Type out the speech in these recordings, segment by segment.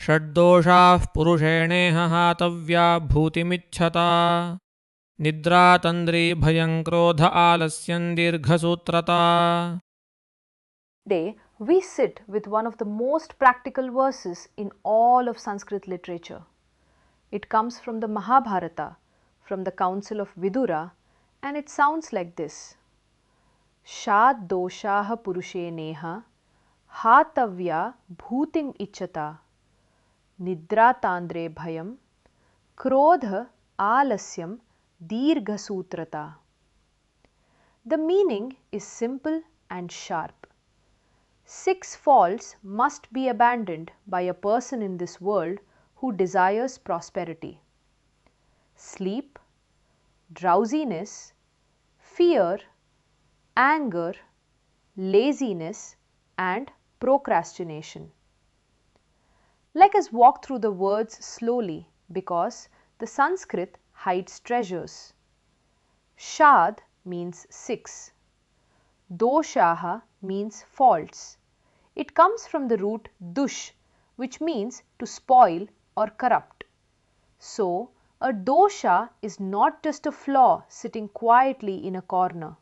षड्दोषाः पुरुषेणेह हातव्या भूतिमिच्छता निद्रा तन्द्री भयं क्रोध आलस्यं दीर्घसूत्रता. Today, we sit with one of the most practical verses in all of Sanskrit literature. It comes from the Mahabharata, from the council of Vidura, and it sounds like this. Shad doshaha purusheneha hatavya bhūtim ichchata nidra tandre bhayam krodha alasyam dirghasutrata. The meaning is simple and sharp. 6 faults must be abandoned by a person in this world who desires prosperity: sleep, drowsiness, fear, anger, laziness, and procrastination. Let us walk through the words slowly because the Sanskrit hides treasures. Shad means 6. Doshaha means faults. It comes from the root dush, which means to spoil or corrupt. So, a dosha is not just a flaw sitting quietly in a corner.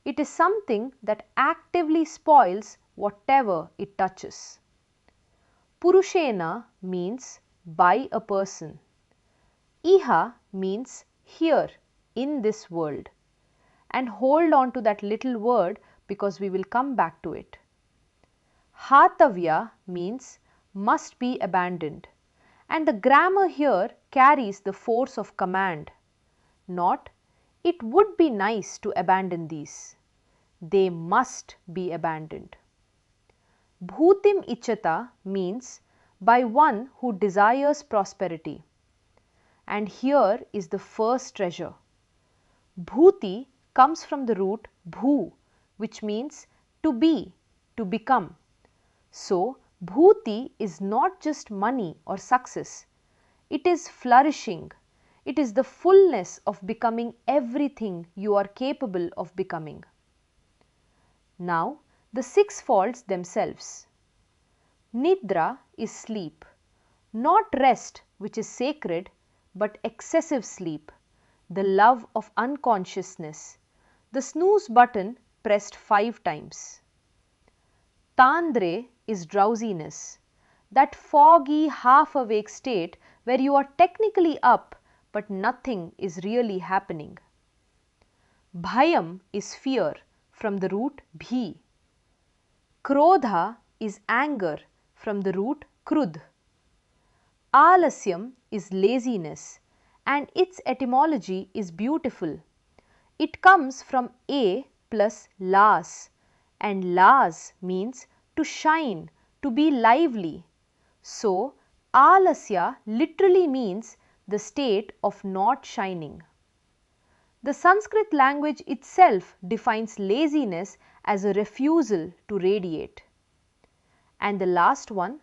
It is something that actively spoils whatever it touches. Purushena means by a person. Iha means here, in this world. And hold on to that little word because we will come back to it. Hatavya means must be abandoned, and the grammar here carries the force of command, not it would be nice to abandon these. They must be abandoned. Bhūtim ichchata means by one who desires prosperity. And here is the first treasure. Bhūti comes from the root bhū, which means to be, to become. So, bhūti is not just money or success. It is flourishing. It is the fullness of becoming everything you are capable of becoming. Now, the 6 faults themselves. Nidra is sleep, not rest which is sacred, but excessive sleep, the love of unconsciousness, the snooze button pressed 5 times. Tandre is drowsiness, that foggy half-awake state where you are technically up but nothing is really happening. Bhayam is fear from the root bhi. Krodha is anger from the root krudh. Alasyam is laziness and its etymology is beautiful. It comes from A plus las, and las means to shine, to be lively. So, alasya literally means the state of not shining. The Sanskrit language itself defines laziness as a refusal to radiate. And the last one,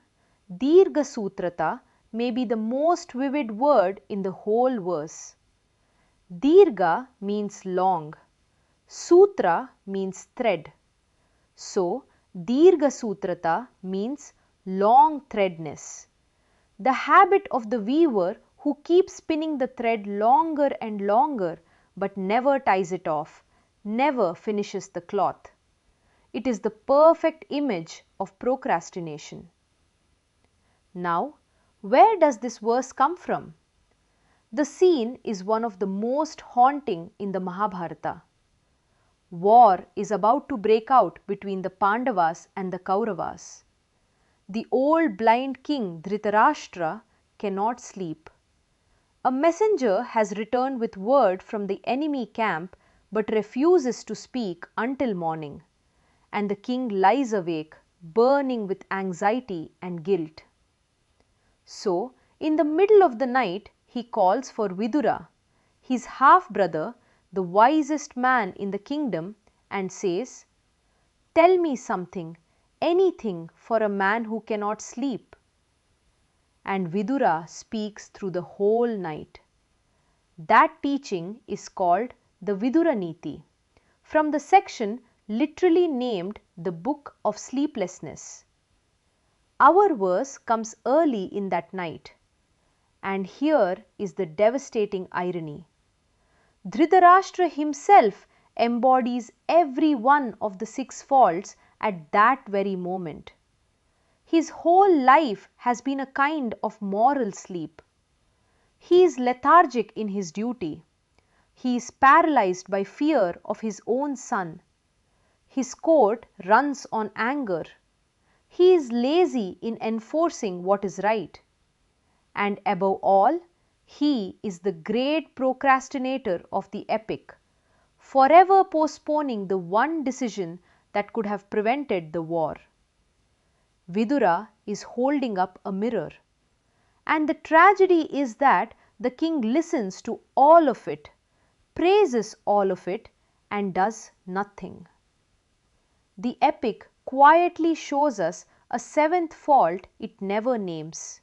dirghasutrata, may be the most vivid word in the whole verse. Dirgha means long, sutra means thread. So, dirghasutrata means long-thread-ness, the habit of the weaver who keeps spinning the thread longer and longer but never ties it off, never finishes the cloth. It is the perfect image of procrastination. Now, where does this verse come from? The scene is one of the most haunting in the Mahabharata. War is about to break out between the Pandavas and the Kauravas. The old blind king Dhritarashtra cannot sleep. A messenger has returned with word from the enemy camp but refuses to speak until morning, and the king lies awake, burning with anxiety and guilt. So, in the middle of the night, he calls for Vidura, his half-brother, the wisest man in the kingdom, and says, "Tell me something, anything for a man who cannot sleep." And Vidura speaks through the whole night. That teaching is called the Vidura Niti, from the section literally named the Book of Sleeplessness. Our verse comes early in that night. And here is the devastating irony. Dhritarashtra himself embodies every one of the 6 faults at that very moment. His whole life has been a kind of moral sleep. He is lethargic in his duty. He is paralyzed by fear of his own son. His court runs on anger. He is lazy in enforcing what is right. And above all, he is the great procrastinator of the epic, forever postponing the one decision that could have prevented the war. Vidura is holding up a mirror, and the tragedy is that the king listens to all of it, praises all of it, and does nothing. The epic quietly shows us a 7th fault it never names: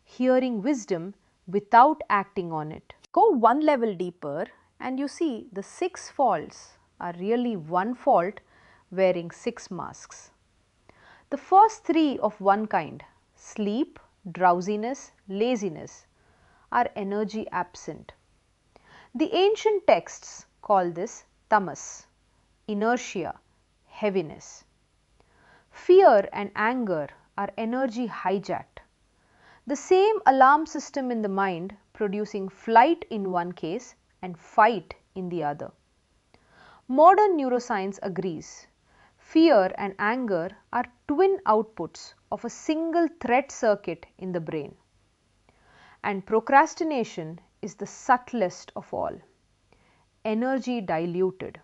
hearing wisdom without acting on it. Go one level deeper and you see the 6 faults are really one fault wearing 6 masks. The first 3 of one kind, sleep, drowsiness, laziness, are energy absent. The ancient texts call this tamas, inertia, heaviness. Fear and anger are energy hijacked. The same alarm system in the mind producing flight in one case and fight in the other. Modern neuroscience agrees. Fear and anger are twin outputs of a single thread circuit in the brain. And procrastination is the subtlest of all. Energy diluted.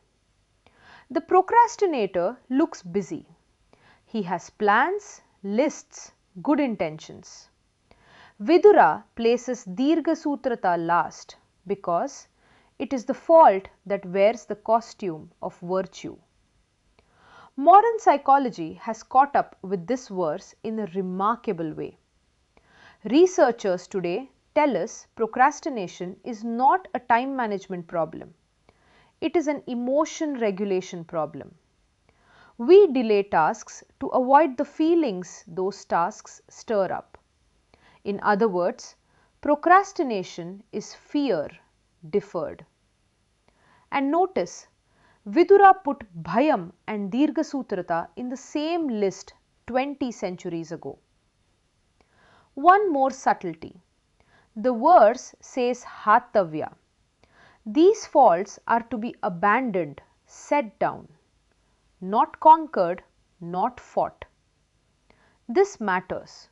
The procrastinator looks busy. He has plans, lists, good intentions. Vidura places Dirgha Sutrata last because it is the fault that wears the costume of virtue. Modern psychology has caught up with this verse in a remarkable way. Researchers today tell us procrastination is not a time management problem. It is an emotion regulation problem. We delay tasks to avoid the feelings those tasks stir up. In other words, procrastination is fear deferred. And notice, Vidura put Bhayam and Dirgha Sutrata in the same list 20 centuries ago. One more subtlety. The verse says Hatavya. These faults are to be abandoned, set down, not conquered, not fought. This matters.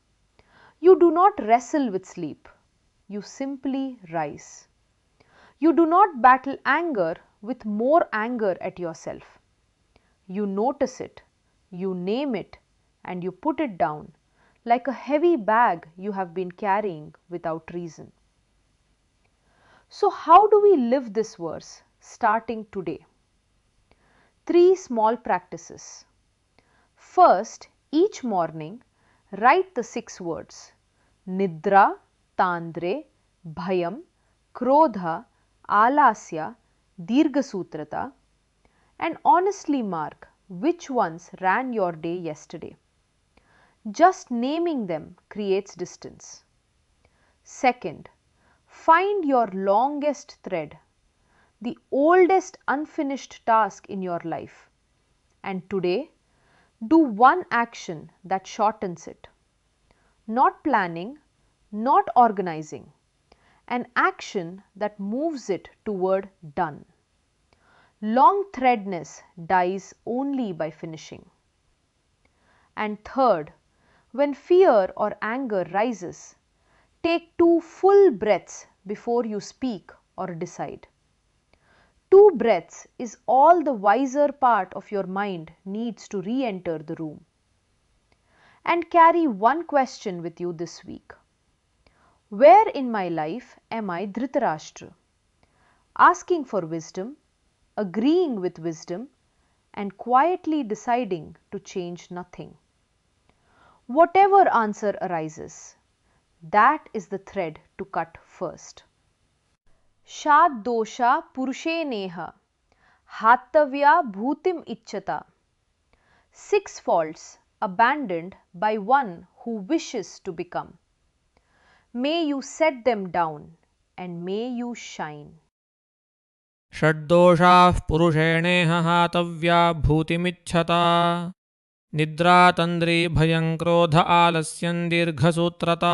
You do not wrestle with sleep, you simply rise. You do not battle anger with more anger at yourself. You notice it, you name it, and you put it down like a heavy bag you have been carrying without reason. So, how do we live this verse starting today? 3 small practices. First, each morning, write the 6 words Nidra, Tandre, Bhayam, Krodha, Alasya, Dirghasutrata, and honestly mark which ones ran your day yesterday. Just naming them creates distance. Second, find your longest thread, the oldest unfinished task in your life, and today do one action that shortens it. Not planning, not organizing, an action that moves it toward done. Long-thread-ness dies only by finishing. And third, when fear or anger rises, take 2 full breaths before you speak or decide. 2 breaths is all the wiser part of your mind needs to re-enter the room. And carry one question with you this week. Where in my life am I Dhritarashtra? Asking for wisdom, agreeing with wisdom, and quietly deciding to change nothing. Whatever answer arises, that is the thread to cut first. Shad dosha purushe neha, hatavya bhūtim icchata. 6 faults abandoned by one who wishes to become. May you set them down and may you shine. षड्दोषाः पुरुषेणेह हातव्या भूतिमिच्छता निद्रा तन्द्री भयं क्रोध आलस्यं दीर्घसूत्रता